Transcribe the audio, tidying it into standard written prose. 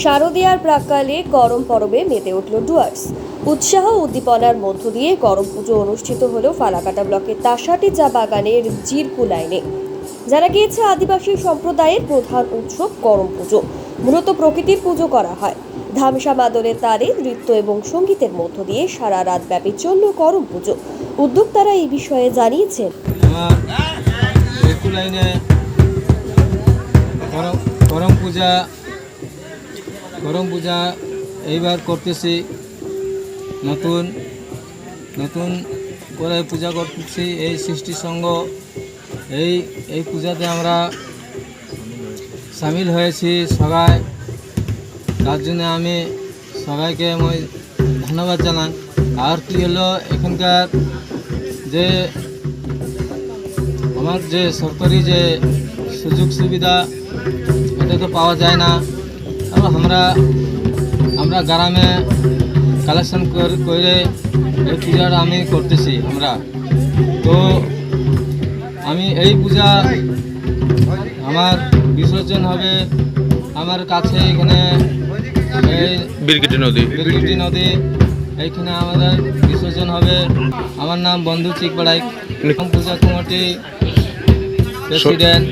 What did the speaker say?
শারদীয়ার প্রাক্কালে করম পরবে মেতে উঠল ডুয়ার্স। উৎসাহ উদ্দীপনার মধ্য দিয়ে করম পুজো অনুষ্ঠিত হল ফালাকাটা ব্লকের তাসাটি চা বাগানের জিরপু লাইনে। জানা গিয়েছে, আদিবাসী সম্প্রদায়ের প্রধান উৎসব করম পুজো। মূলত প্রকৃতির পুজো করা হয়। ধামসা মাদলের তারে নৃত্য এবং সঙ্গীতের মধ্য দিয়ে সারা রাত ব্যাপী চলল করম পুজো। উদ্যোক্তারা এই বিষয়ে জানিয়েছেন, করম পূজা এইবার করতেছি, নতুন নতুন করে পূজা করতেছি। এই সৃষ্টি সঙ্গ এই পূজাতে আমরা সামিল হয়েছি সবাই। তার জন্য আমি সবাইকে আমি ধন্যবাদ জানাই। আর কি হলো, এখানকার যে আমার যে সরকারি যে সুযোগ সুবিধা এটা তো পাওয়া যায় না। আমরা গ্রামে কালেকশন করে এই পূজাটা আমি করতেছি। তো আমি এই পূজা আমার বিসর্জন হবে আমার কাছে, এখানে বিরগিটি নদী এইখানে আমাদের বিসর্জন হবে। আমার নাম বন্ধু চিকপাড়াই, পূজা কমিটি প্রেসিডেন্ট।